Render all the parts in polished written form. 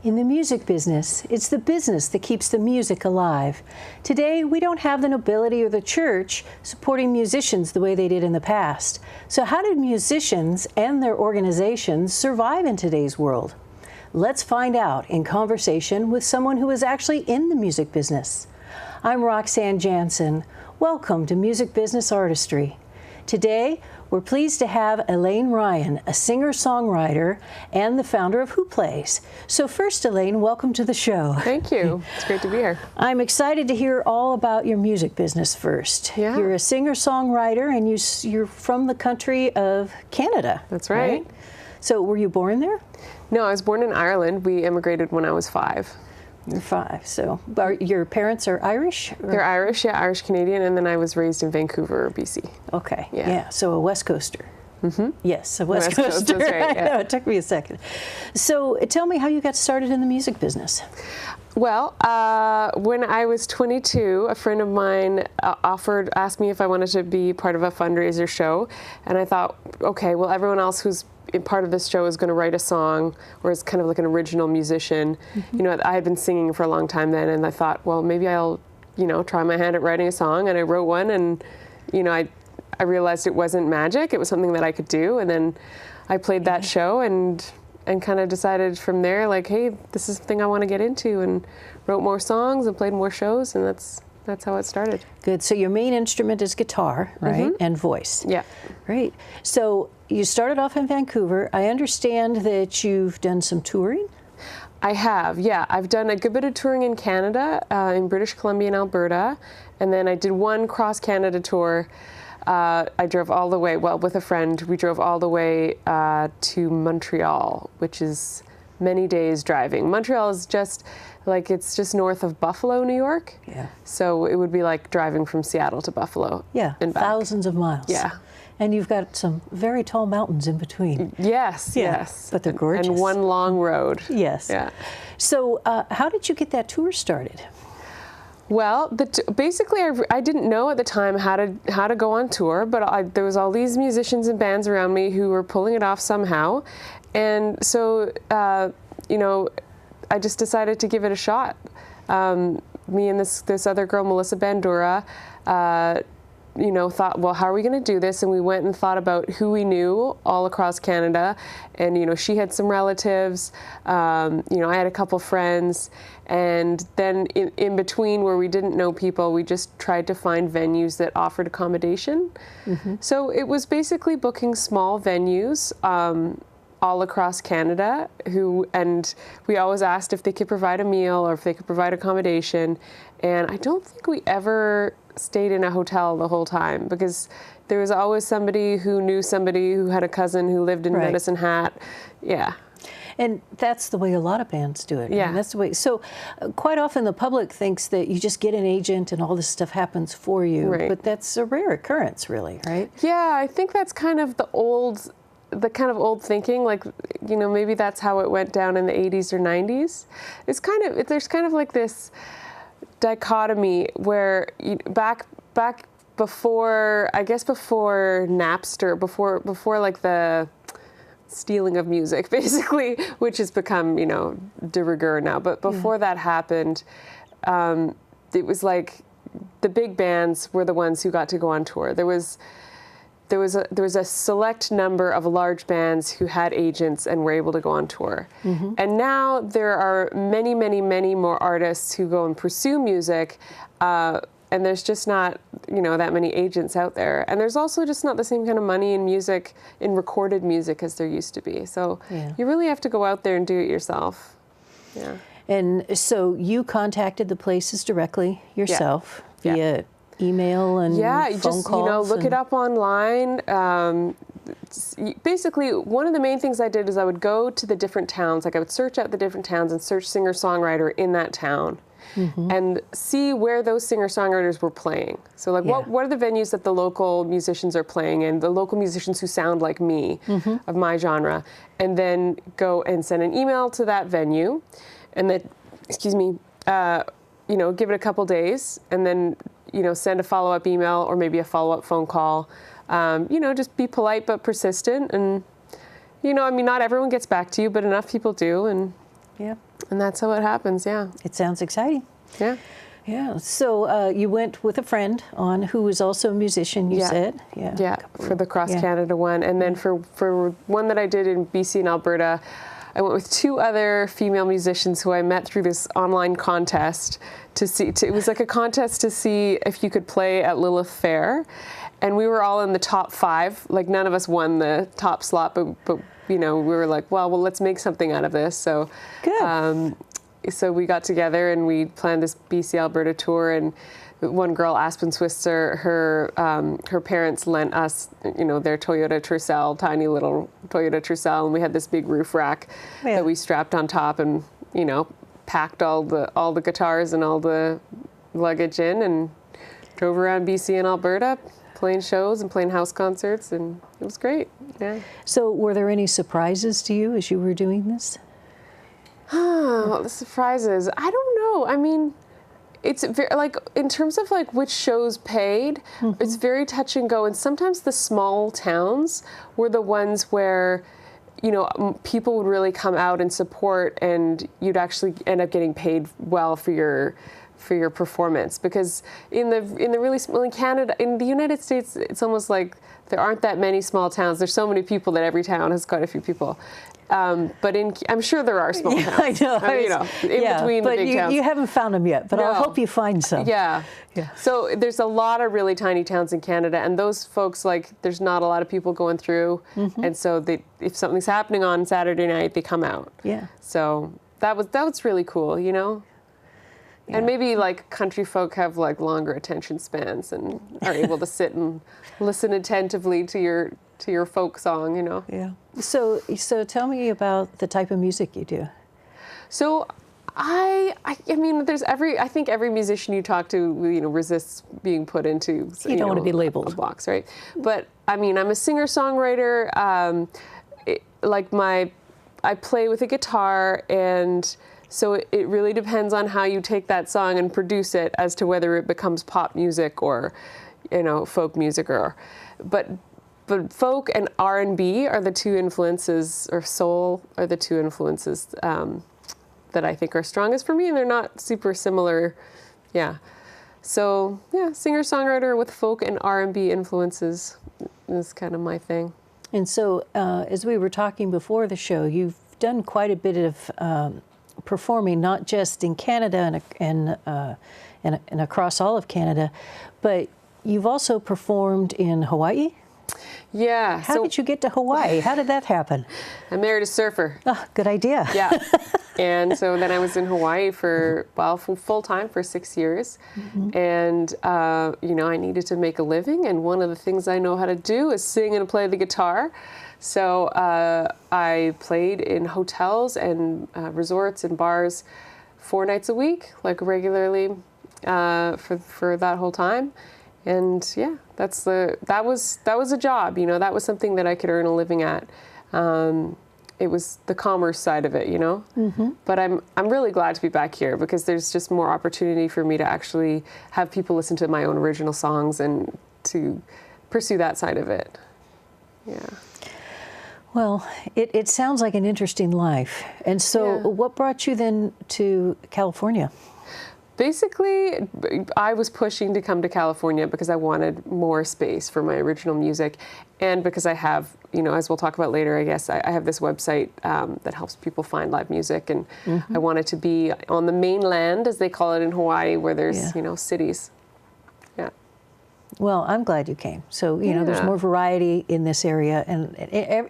In the music business, it's the business that keeps the music alive. Today, we don't have the nobility or the church supporting musicians the way they did in the past. So how did musicians and their organizations survive in today's world? Let's find out in conversation with someone who is actually in the music business. I'm Roxanne Jansen. Welcome to Music Business Artistry. Today, we're pleased to have Elaine Ryan, a singer-songwriter and the founder of Hooplays. So first, Elaine, welcome to the show. Thank you. It's great to be here. I'm excited to hear all about your music business first. Yeah. You're a singer-songwriter and you're from the country of Canada. That's right. So were you born there? No, I was born in Ireland. We immigrated when I was 5. You're 5. So your parents are Irish? They're Irish, yeah, Irish Canadian, and then I was raised in Vancouver, BC. Okay, yeah. So a West Coaster. Mm-hmm. Yes, a West Coaster. Coast, that's right, yeah. I know, it took me a second. So tell me how you got started in the music business. Well, when I was 22, a friend of mine asked me if I wanted to be part of a fundraiser show, and I thought, okay, well, everyone else who's part of this show is going to write a song or is kind of like an original musician. Mm-hmm. You know, I had been singing for a long time then, and I thought, well, maybe I'll, try my hand at writing a song, and I wrote one, and, I realized it wasn't magic, it was something that I could do, and then I played that show and kind of decided from there, like, hey, this is something I want to get into, and wrote more songs and played more shows, and that's how it started. Good. So your main instrument is guitar, right? Mm-hmm. And voice. Yeah. Great. So you started off in Vancouver. I understand that you've done some touring? I have, yeah. I've done a good bit of touring in Canada, in British Columbia and Alberta, and then I did one cross-Canada tour. I drove all the way, with a friend, we drove all the way to Montreal, which is many days driving. Montreal is just it's just north of Buffalo, New York. Yeah. So it would be like driving from Seattle to Buffalo. Yeah, and back. Thousands of miles. Yeah. And you've got some very tall mountains in between. Yes, yeah. Yes. But they're gorgeous. And one long road. Yes. Yeah. So how did you get that tour started? Well, basically, I didn't know at the time how to go on tour, but there was all these musicians and bands around me who were pulling it off somehow, and so I just decided to give it a shot. Me and this other girl, Melissa Bandura, thought, well, how are we going to do this? And we went and thought about who we knew all across Canada, and she had some relatives. I had a couple friends. And then in between where we didn't know people, we just tried to find venues that offered accommodation. Mm-hmm. So it was basically booking small venues all across Canada, and we always asked if they could provide a meal or if they could provide accommodation. And I don't think we ever stayed in a hotel the whole time, because there was always somebody who knew somebody who had a cousin who lived in Medicine Hat. Yeah. And that's the way a lot of bands do it. Yeah. I mean, that's the way. So quite often the public thinks that you just get an agent and all this stuff happens for you. Right. But that's a rare occurrence, really, right? Yeah, I think that's kind of the kind of old thinking. Maybe that's how it went down in the 80s or 90s. There's kind of like this dichotomy where back before Napster, before like the stealing of music, basically, which has become, de rigueur now. But before that happened, it was like the big bands were the ones who got to go on tour. There was a select number of large bands who had agents and were able to go on tour. Mm-hmm. And now there are many, many, many more artists who go and pursue music, and there's just not, that many agents out there. And there's also just not the same kind of money in music, in recorded music, as there used to be. So you really have to go out there and do it yourself. Yeah. And so you contacted the places directly yourself via email and phone calls? Look it up online. Basically, one of the main things I did is I would go to the different towns. I would search out the different towns and search singer-songwriter in that town. Mm-hmm. And see where those singer-songwriters were playing. So what are the venues that the local musicians are playing in, the local musicians who sound like me, of my genre, and then go and send an email to that venue, and then, give it a couple days, and then, send a follow-up email or maybe a follow-up phone call. Just be polite but persistent, and, not everyone gets back to you, but enough people do, and And that's how it happens, yeah. It sounds exciting. Yeah. Yeah. So you went with a friend on who was also a musician, you said? Yeah, for the Cross Canada one. And then for one that I did in BC and Alberta, I went with 2 other female musicians who I met through this online contest it was like a contest to see if you could play at Lilith Fair. And we were all in the top 5. Like, none of us won the top slot, but you know, we were like, well, let's make something out of this. So good. So we got together and we planned this BC Alberta tour, and one girl, Aspen Swisser, her parents lent us, you know, their Toyota Tercel, tiny little Toyota Tercel, and we had this big roof rack that we strapped on top, and, you know, packed all the guitars and all the luggage in, and drove around BC and Alberta, playing shows and playing house concerts, and it was great. Yeah. So were there any surprises to you as you were doing this? Well, the surprises, I don't know. I mean, it's very, like, in terms of like which shows paid, it's very touch and go. And sometimes the small towns were the ones where, you know, people would really come out and support, and you'd actually end up getting paid well for your performance. Because in the really small, in Canada, in the United States, it's almost like there aren't that many small towns. There's so many people that every town has quite a few people. But I'm sure there are small towns. I know. You know, in between the big towns. You haven't found them yet, but I'll hope you find some. Yeah. So there's a lot of really tiny towns in Canada, and those folks, like, there's not a lot of people going through, and so if something's happening on Saturday night, they come out. Yeah. So that was really cool, you know. Yeah. And maybe like country folk have like longer attention spans and are able to sit and listen attentively to your folk song, you know. Yeah. So tell me about the type of music you do. So I mean, I think every musician you talk to, you know, resists being put into, you don't want to be labeled, a box, right? But I mean, I'm a singer-songwriter. I play with a guitar, and so it really depends on how you take that song and produce it as to whether it becomes pop music or, you know, folk music but folk and R&B are the 2 influences, or soul are the 2 influences that I think are strongest for me, and they're not super similar. Yeah. So yeah, singer-songwriter with folk and R&B influences is kind of my thing. And so as we were talking before the show, you've done quite a bit of performing, not just in Canada and across all of Canada, but you've also performed in Hawaii. Yeah. How did you get to Hawaii? How did that happen? I married a surfer. Oh, good idea. Yeah. And so then I was in Hawaii for full time for 6 years. And, you know, I needed to make a living. And one of the things I know how to do is sing and play the guitar. So I played in hotels and resorts and bars 4 nights a week, like regularly for that whole time. And yeah, that was a job, you know, that was something that I could earn a living at. It was the commerce side of it, you know. But I'm really glad to be back here, because there's just more opportunity for me to actually have people listen to my own original songs and to pursue that side of it. Yeah. Well, it sounds like an interesting life. And so what brought you then to California? Basically, I was pushing to come to California because I wanted more space for my original music, and because I have, you know, as we'll talk about later, I guess, I have this website that helps people find live music, and I wanted to be on the mainland, as they call it in Hawaii, where there's, you know, cities. Yeah. Well, I'm glad you came. So, you know, there's more variety in this area, and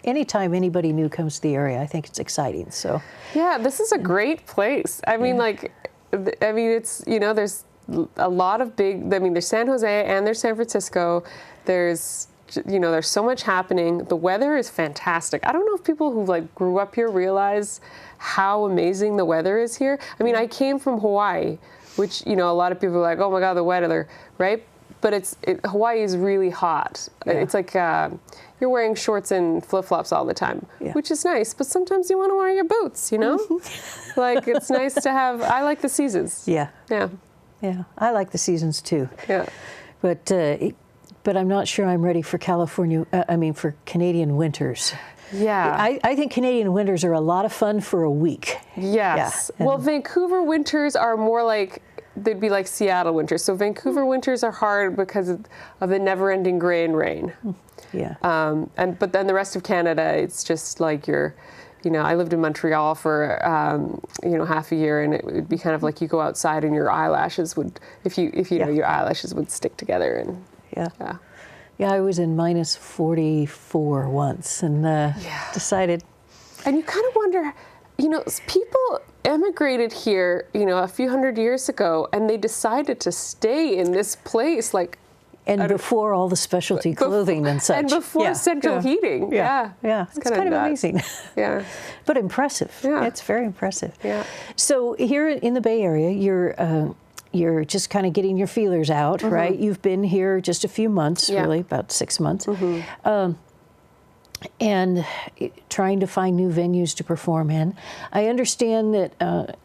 anytime anybody new comes to the area, I think it's exciting. So. Yeah, this is a great place. I mean, it's, you know, there's a lot of there's San Jose and there's San Francisco. There's, you know, there's so much happening. The weather is fantastic. I don't know if people who like grew up here realize how amazing the weather is here. I mean, I came from Hawaii, which, you know, a lot of people are like, oh my God, the weather, right? But Hawaii is really hot. It's like you're wearing shorts and flip-flops all the time, which is nice. But sometimes you want to wear your boots, you know? Like, it's nice to have, I like the seasons. Yeah. Yeah. Yeah. I like the seasons too. Yeah. But I'm not sure I'm ready for for Canadian winters. Yeah. I think Canadian winters are a lot of fun for a week. Yes. Yeah. Well, Vancouver winters are more like, they'd be like Seattle winters. So Vancouver winters are hard because of the never-ending gray and rain. Yeah. But then the rest of Canada, it's just like I lived in Montreal for half a year, and it would be kind of like you go outside and your eyelashes would, if you know, your eyelashes would stick together. And yeah, I was in minus 44 once, and decided. And you kind of wonder, people emigrated here, a few hundred years ago, and they decided to stay in this place, like. And before all the specialty clothing and such. And before central heating. Yeah. It's kind of amazing. Yeah. But impressive. Yeah. It's very impressive. Yeah. So here in the Bay Area, you're just kind of getting your feelers out, right? You've been here just a few months, really, about 6 months. And trying to find new venues to perform in. I understand that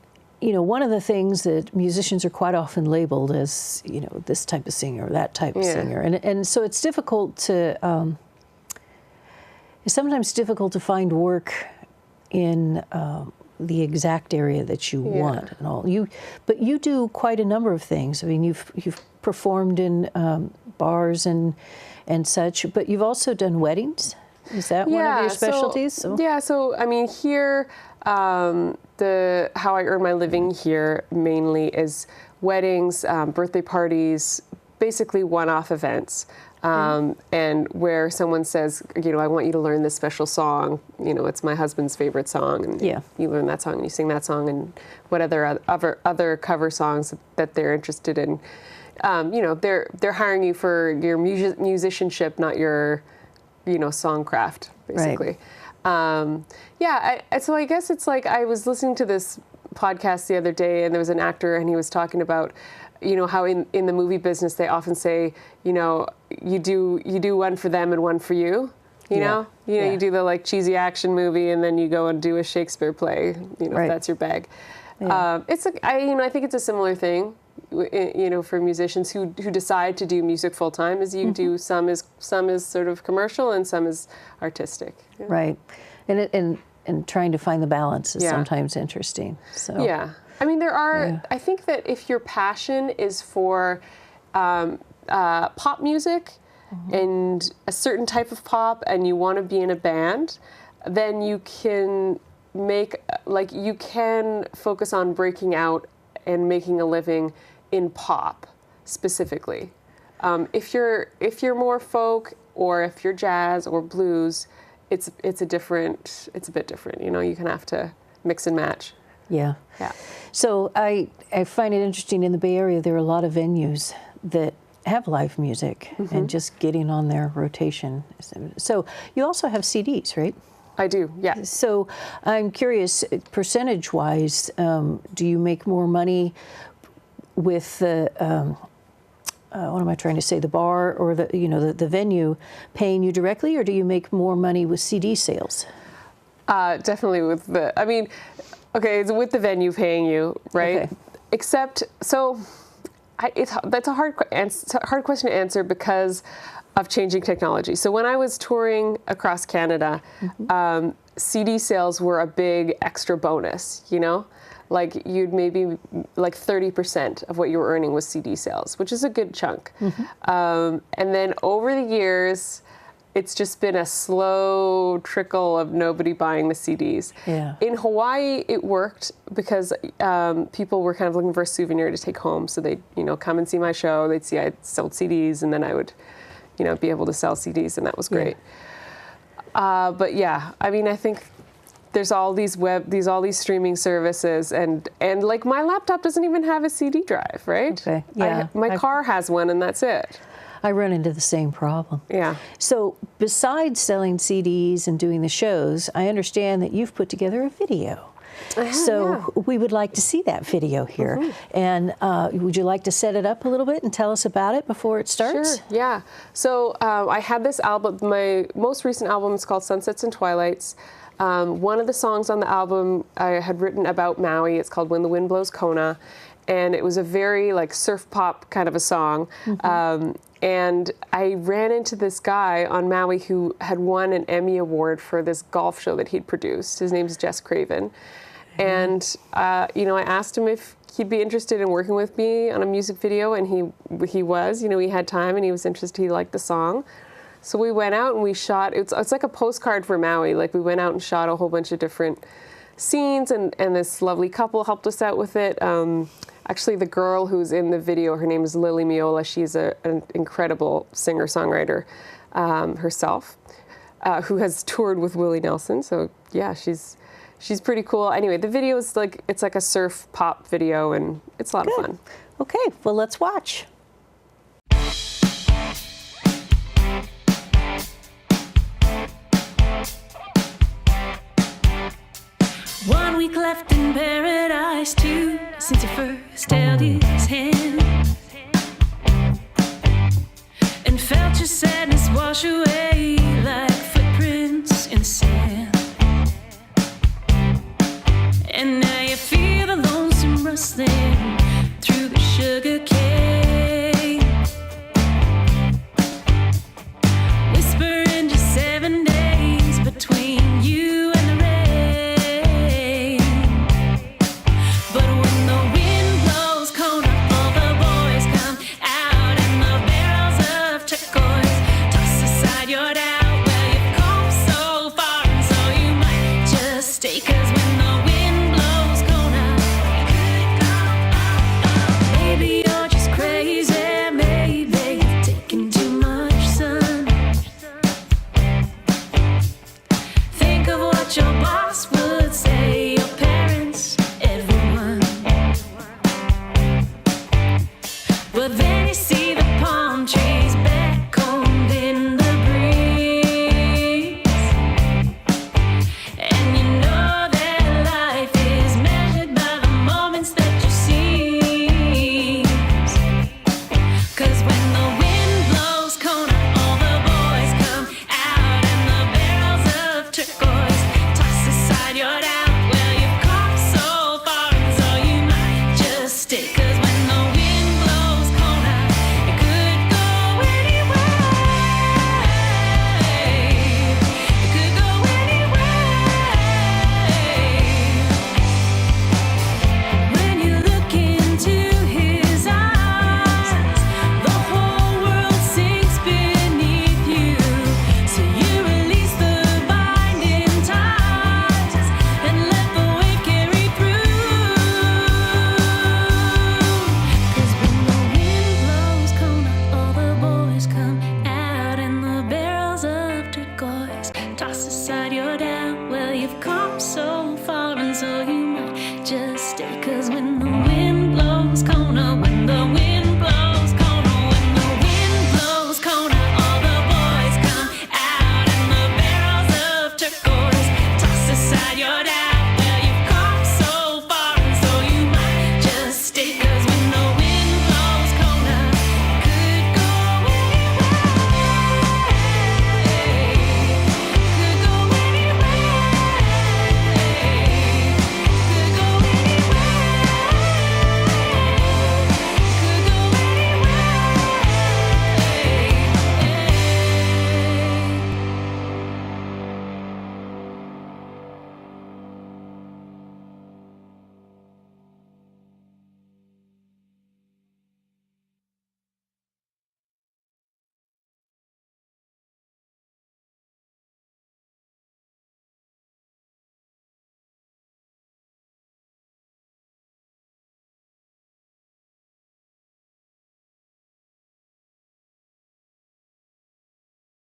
one of the things that musicians are quite often labeled as, this type of singer or that type of singer. And so it's difficult to, it's sometimes difficult to find work in the exact area that you want and all. But you do quite a number of things. I mean, you've performed in bars and such, but you've also done weddings. Is that one of your specialties? So I mean, here, how I earn my living here mainly is weddings, birthday parties, basically one-off events. And where someone says, I want you to learn this special song, it's my husband's favorite song, and you learn that song and you sing that song, and what other cover songs that they're interested in. They're hiring you for your musicianship, not your songcraft, basically. Right. So I guess it's like, I was listening to this podcast the other day, and there was an actor, and he was talking about, how in the movie business, they often say, you do one for them and one for you. You do the like cheesy action movie, and then you go and do a Shakespeare play, if that's your bag. Yeah. I think it's a similar thing. For musicians who decide to do music full time, is you do some is sort of commercial and some is artistic. Yeah. Right, and trying to find the balance is sometimes interesting. So I mean, there are. I think that if your passion is for pop music and a certain type of pop, and you want to be in a band, then you can you can focus on breaking out and making a living in pop specifically. If you're more folk, or if you're jazz or blues, it's a bit different. You can have to mix and match. Yeah. So I find it interesting, in the Bay Area there are a lot of venues that have live music and just getting on their rotation. So you also have CDs, right? I do, yeah. So I'm curious, percentage-wise, do you make more money with the, what am I trying to say, the bar or the venue paying you directly, or do you make more money with CD sales? Definitely with it's with the venue paying you, right? Okay. Except, that's a hard question to answer because of changing technology. So when I was touring across Canada, CD sales were a big extra bonus, Like you'd maybe like 30% of what you were earning was CD sales, which is a good chunk. And then over the years, it's just been a slow trickle of nobody buying the CDs. Yeah. In Hawaii, it worked because people were kind of looking for a souvenir to take home. So they'd, come and see my show. They'd see I sold CDs, and then I would, be able to sell CDs, and that was great. But I mean, I think there's all these streaming services, and like my laptop doesn't even have a CD drive, right? Okay. Yeah. My car has one, and that's it. I run into the same problem. Yeah. So besides selling CDs and doing the shows, I understand that you've put together a video. We would like to see that video here. And would you like to set it up a little bit and tell us about it before it starts? Sure, yeah. So I had this album, my most recent album is called Sunsets and Twilights. One of the songs on the album I had written about Maui. It's called When the Wind Blows Kona. And it was a very like surf pop kind of a song. And I ran into this guy on Maui who had won an Emmy Award for this golf show that he'd produced. His name's Jess Craven. And, you know, I asked him if he'd be interested in working with me on a music video, and he was. You know, he had time and he was interested. He liked the song. So we went out and we shot. It's like a postcard for Maui. Like, we went out and shot a whole bunch of different scenes, and this lovely couple helped us out with it. Actually, the girl who's in the video, her name is Lily Miola. She's an incredible singer-songwriter herself, who has toured with Willie Nelson. So yeah, she's pretty cool. Anyway, the video is it's like a surf pop video, and it's a lot of fun. Okay, well, let's watch. 1 week left in paradise, 2 since you first held his hand, and felt your sadness wash away like footprints in the sand. And now you feel the lonesome rustling through the sugar cane, whispering just 7 days between you and the rain. But when the wind blows cold up, all the boys come out in the barrels of turquoise. Toss aside your doubt, well, you've come so far, and so you might just stay. 'Cause when the wind blows cold up, maybe you're just crazy, maybe you're taking too much sun. Think of what your boss would say, your parents, everyone. But then you see the palm trees back home in the breeze, and you know that life is measured by the moments that you seize. 'Cause when the wind blows Kona, all the boys come out in the barrels of turquoise. Toss aside your doubt, well, you've come so far, and so you might just stay. 'Cause when the wind blows Kona, it could go anywhere. It could go anywhere. When you look into his eyes, the whole world sinks beneath you. So you release the binding ties and let the wave carry through. 'Cause when the wind blows Kona, all the boys come out in the barrels of turquoise. Toss aside your doubt, well, you've come so far, and so you might just stay. 'Cause when the wind blows Kona, when the wind blows Kona, when the wind blows Kona, all the boys come out in the barrels of turquoise. Toss aside your doubt, well, you've come so far, and so you might just stay. 'Cause when the wind blows Kona, it could go anywhere. Could go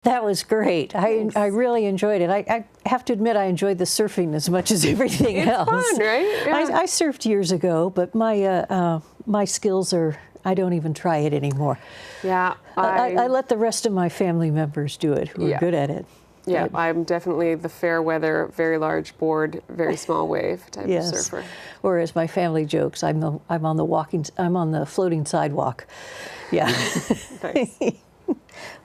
That was great. I really enjoyed it. I have to admit, I enjoyed the surfing as much as everything else. It's fun, right? Yeah. I surfed years ago, but my skills are, I don't even try it anymore. Yeah. I let the rest of my family members do it, who are good at it. Yeah, I'm definitely the fair weather, very large board, very small wave type of surfer. Or as my family jokes, I'm on the floating sidewalk. Yeah. Nice.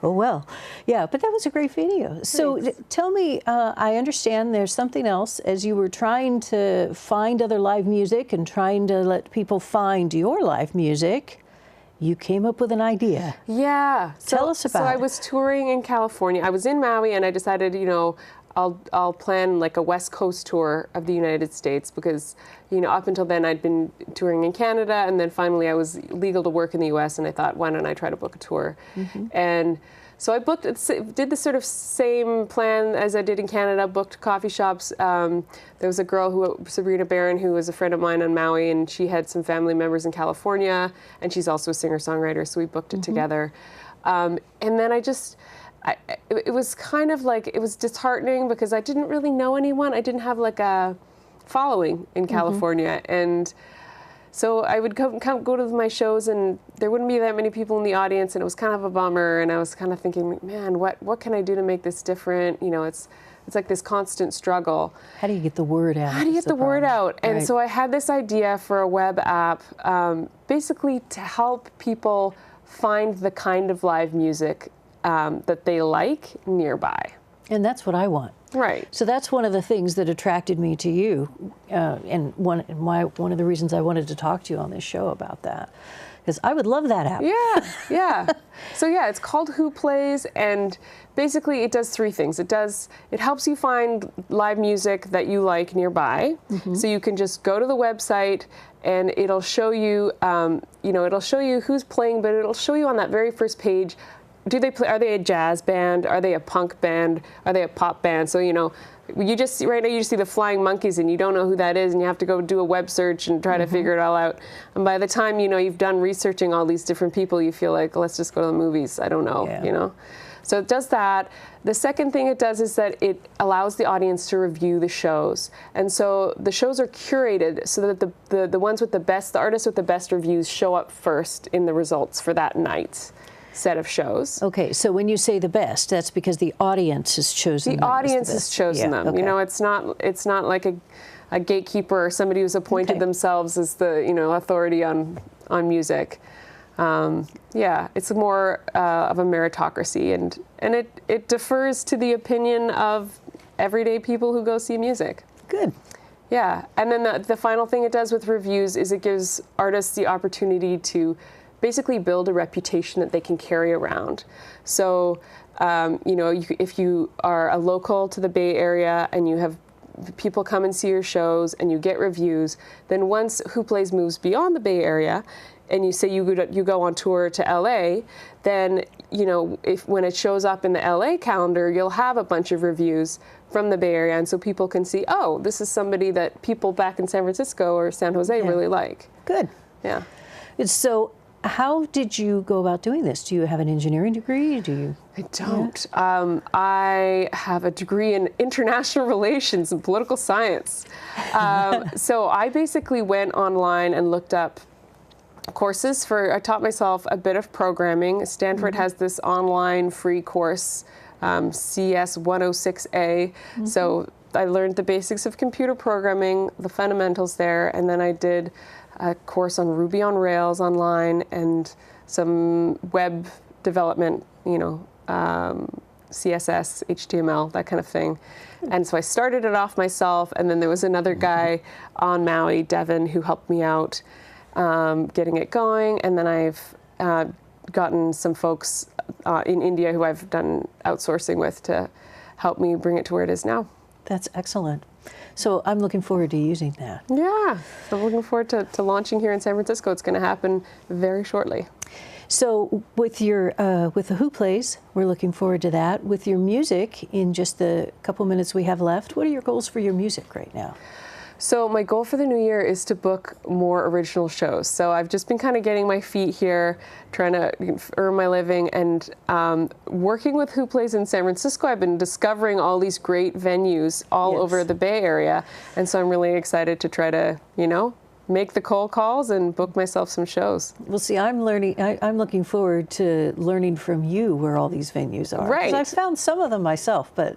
Oh, well, yeah, but that was a great video. So tell me, I understand there's something else as you were trying to find other live music and trying to let people find your live music. you came up with an idea. Yeah. Tell us about it. So I was touring in California. I was in Maui, and I decided, I'll plan like a West Coast tour of the United States because, up until then I'd been touring in Canada, and then finally I was legal to work in the U.S. and I thought, why don't I try to book a tour? And so I did the sort of same plan as I did in Canada, booked coffee shops. There was a girl, Sabrina Barron, who was a friend of mine on Maui, and she had some family members in California, and she's also a singer-songwriter, so we booked it together. And then it was kind of like, it was disheartening because I didn't really know anyone. I didn't have like a following in California. And so I would go to my shows and there wouldn't be that many people in the audience, and it was kind of a bummer. And I was kind of thinking, man, what can I do to make this different? It's like this constant struggle. How do you get the word out? How do you get the word out? And so I had this idea for a web app, basically to help people find the kind of live music that they like nearby. And that's what I want. Right. So that's one of the things that attracted me to you, and one of the reasons I wanted to talk to you on this show about that, because I would love that app. Yeah. So it's called Hooplays, and basically it does three things. It helps you find live music that you like nearby. So you can just go to the website and it'll show you, it'll show you who's playing, but it'll show you on that very first page, are they a jazz band? Are they a punk band? Are they a pop band? So, you just see the Flying Monkeys and you don't know who that is, and you have to go do a web search and try to figure it all out. And by the time, you've done researching all these different people, you feel like, let's just go to the movies. I don't know, So it does that. The second thing it does is that it allows the audience to review the shows. And so the shows are curated so that the ones with the artists with the best reviews show up first in the results for that night's set of shows. Okay, so when you say the best, that's because the audience has chosen them. The audience has chosen them. Okay. It's not like a gatekeeper or somebody who's appointed themselves as the authority on music. It's more of a meritocracy, and it defers to the opinion of everyday people who go see music. Good. Yeah, and then the final thing it does with reviews is it gives artists the opportunity to basically build a reputation that they can carry around. So, if you are a local to the Bay Area and you have people come and see your shows and you get reviews, then once Hooplays moves beyond the Bay Area, and you say you go on tour to LA, then when it shows up in the LA calendar, you'll have a bunch of reviews from the Bay Area, and so people can see, oh, this is somebody that people back in San Francisco or San Jose really like. Good. Yeah. So how did you go about doing this? Do you have an engineering degree? I don't. I have a degree in international relations and political science. So I basically went online and looked up courses I taught myself a bit of programming. Stanford has this online free course, CS 106A. So I learned the basics of computer programming, the fundamentals there, and then I did a course on Ruby on Rails online and some web development, CSS, HTML, that kind of thing. And so I started it off myself, and then there was another guy on Maui, Devin, who helped me out getting it going. And then I've gotten some folks in India who I've done outsourcing with to help me bring it to where it is now. That's excellent. So I'm looking forward to using that. Yeah, I'm looking forward to launching here in San Francisco. It's going to happen very shortly. So with the Hooplays, we're looking forward to that. With your music, in just the couple minutes we have left, what are your goals for your music right now? So my goal for the new year is to book more original shows. So I've just been kind of getting my feet here, trying to earn my living, and working with Hooplays in San Francisco, I've been discovering all these great venues all over the Bay Area. And so I'm really excited to try to, make the cold calls and book myself some shows. Well, see, I'm looking forward to learning from you where all these venues are. Right. 'Cause I've found some of them myself, but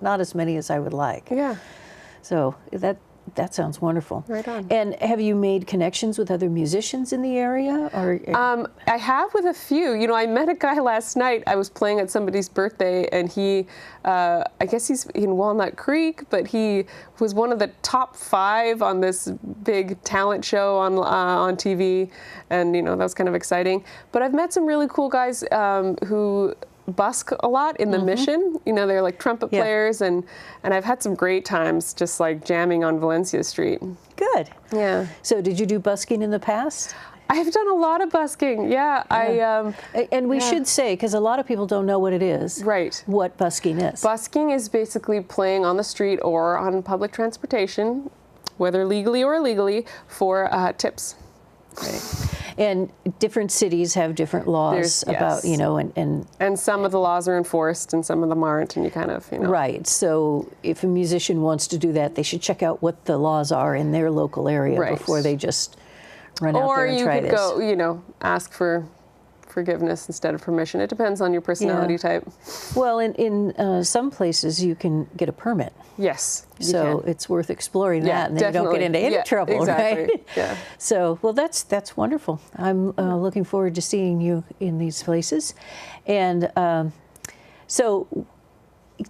not as many as I would like. Yeah. So That sounds wonderful. Right on. And have you made connections with other musicians in the area? Or I have with a few. You know, I met a guy last night. I was playing at somebody's birthday, and he, I guess he's in Walnut Creek, but he was one of the top 5 on this big talent show on TV, and you know, that was kind of exciting. But I've met some really cool guys who busk a lot in the Mission. You know, they're like trumpet players, and I've had some great times just like jamming on Valencia Street. Good. Yeah. So did you do busking in the past? I've done a lot of busking. Yeah. And we should say, because a lot of people don't know what it is. Right. What busking is. Busking is basically playing on the street or on public transportation, whether legally or illegally, for tips. Right. And different cities have different laws about, you know, and some of the laws are enforced and some of them aren't, and you kind of, you know. Right. So if a musician wants to do that, they should check out what the laws are in their local area before they just run out there and try this. Or you could go, you know, ask for forgiveness instead of permission. It depends on your personality type. Well, in some places you can get a permit. Yes. So it's worth exploring that, and then definitely. you don't get into any trouble, exactly. right? Yeah. So, well, that's wonderful. I'm looking forward to seeing you in these places. And so,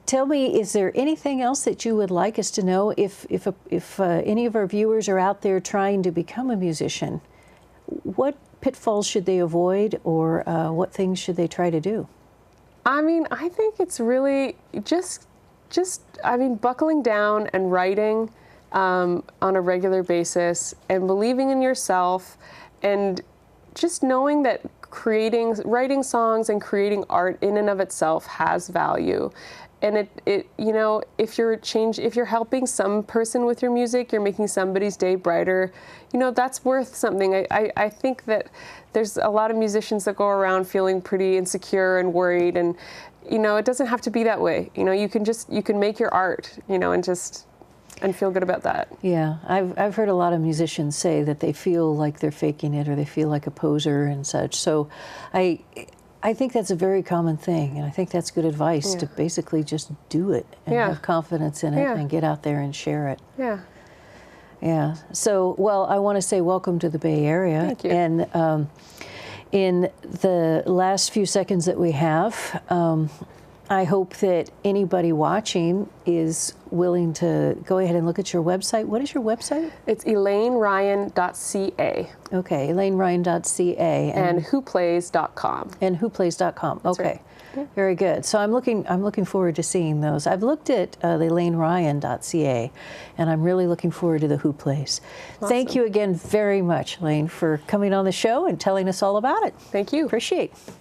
tell me, is there anything else that you would like us to know? If any of our viewers are out there trying to become a musician, what pitfalls should they avoid, or what things should they try to do? I mean, I think it's really just buckling down and writing on a regular basis and believing in yourself, and just knowing that writing songs and creating art in and of itself has value. And it you know, if you're helping some person with your music, you're making somebody's day brighter, you know, that's worth something. I think that there's a lot of musicians that go around feeling pretty insecure and worried, and you know, it doesn't have to be that way. You know, you can make your art, you know, and feel good about that. Yeah, I've heard a lot of musicians say that they feel like they're faking it, or they feel like a poser and such. So I think that's a very common thing, and I think that's good advice to basically just do it and have confidence in it and get out there and share it. Yeah. Yeah. So, well, I want to say welcome to the Bay Area. Thank you. And in the last few seconds that we have, I hope that anybody watching is willing to go ahead and look at your website. What is your website? It's ElaineRyan.ca. Okay, ElaineRyan.ca. And Hooplays.com. And Hooplays.com. Okay. Right. Very good. So I'm looking forward to seeing those. I've looked at the ElaineRyan.ca, and I'm really looking forward to the Hooplays. Awesome. Thank you again very much, Elaine, for coming on the show and telling us all about it. Thank you. Appreciate it.